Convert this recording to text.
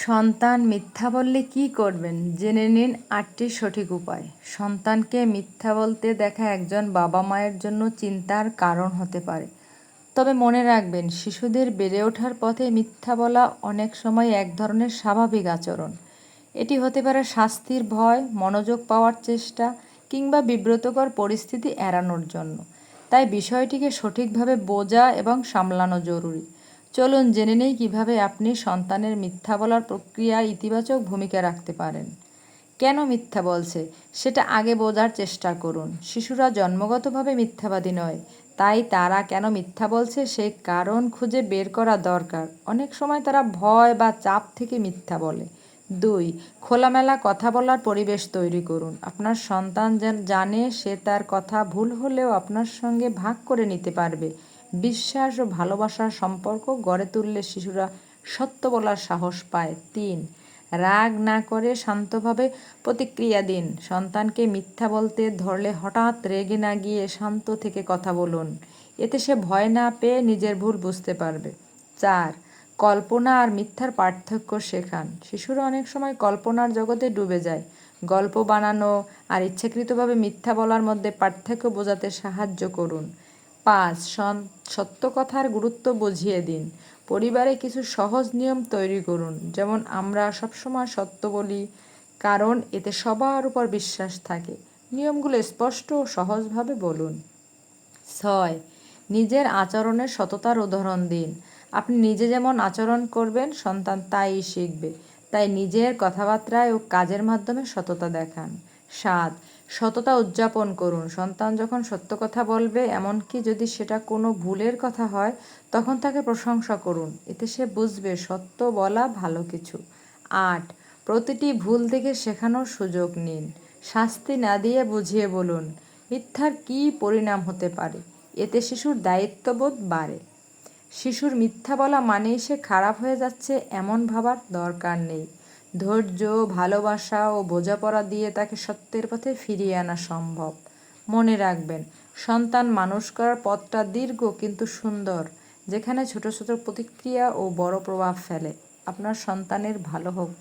সন্তান মিথ্যা বললে কী করবেন জেনে নিন ৮টি সঠিক উপায়। সন্তানকে মিথ্যা বলতে দেখা একজন বাবা মায়ের জন্য চিন্তার কারণ হতে পারে। তবে মনে রাখবেন, শিশুদের বেড়ে ওঠার পথে মিথ্যা বলা অনেক সময় এক ধরনের স্বাভাবিক আচরণ। এটি হতে পারে শাস্তির ভয়, মনোযোগ পাওয়ার চেষ্টা কিংবা বিব্রতকর পরিস্থিতি এড়ানোর জন্য। তাই বিষয়টিকে সঠিকভাবে বোঝা এবং সামলানো জরুরি। চলুন জেনে নেই কীভাবে আপনি সন্তানের মিথ্যা বলার প্রক্রিয়ায় ইতিবাচক ভূমিকা রাখতে পারেন। কেন মিথ্যা বলছে সেটা আগে বোঝার চেষ্টা করুন। শিশুরা জন্মগতভাবে মিথ্যাবাদী নয়, তাই তারা কেন মিথ্যা বলছে সেই কারণ খুঁজে বের করা দরকার। অনেক সময় তারা ভয় বা চাপ থেকে মিথ্যা বলে। ২. খোলামেলা কথা বলার পরিবেশ তৈরি করুন। আপনার সন্তান জানে সে তার কথা ভুল হলেও আপনার সঙ্গে ভাগ করে নিতে পারবে। বিশ্বাস ও ভালোবাসার সম্পর্ক গড়ে তুললে শিশুরা সত্য বলার সাহস পায়। ৩. রাগ না করে শান্তভাবে প্রতিক্রিয়া দিন। সন্তানকে মিথ্যা বলতে ধরলে হঠাৎ রেগে না গিয়ে শান্ত থেকে কথা বলুন। এতে সে ভয় না পেয়ে নিজের ভুল বুঝতে পারবে। ৪. কল্পনা আর মিথ্যার পার্থক্য শেখান। শিশুরা অনেক সময় কল্পনার জগতে ডুবে যায়। গল্প বানানো আর ইচ্ছাকৃতভাবে মিথ্যা বলার মধ্যে পার্থক্য বোঝাতে সাহায্য করুন। ৫. সত্য কথার গুরুত্ব বুঝিয়ে দিন। পরিবারে কিছু সহজ নিয়ম তৈরি করুন, যেমন আমরা সবসময় সত্য বলি, কারণ এতে সবার উপর বিশ্বাস থাকে। নিয়মগুলো স্পষ্ট ও সহজভাবে বলুন। ৬. নিজের আচরণের সততার উদাহরণ দিন। আপনি নিজে যেমন আচরণ করবেন সন্তান তাই শিখবে। তাই নিজের কথাবার্তায় ও কাজের মাধ্যমে সততা দেখান। ৭. সততা উদযাপন করুন। সন্তান যখন সত্য কথা বলবে, এমনকি যদি সেটা কোনো ভুলের কথা হয়, তখন তাকে প্রশংসা করুন। এতে সে বুঝবে সত্য বলা ভালো কিছু। ৮. প্রতিটি ভুল থেকে শেখানোর সুযোগ নিন। শাস্তি না দিয়ে বুঝিয়ে বলুন মিথ্যার কী পরিণাম হতে পারে। এতে শিশুর দায়িত্ববোধ বাড়ে। শিশুর মিথ্যা বলা মানেই সে খারাপ হয়ে যাচ্ছে এমন ভাবার দরকার নেই। ধৈর্য, ভালোবাসা ও বোঝাপড়া দিয়ে তাকে সত্যের পথে ফিরিয়ে আনা সম্ভব। মনে রাখবেন, সন্তান মানুষ করার পথটা দীর্ঘ কিন্তু সুন্দর, যেখানে ছোট ছোট প্রতিক্রিয়া ও বড় প্রভাব ফেলে। আপনার সন্তানের ভালো হোক।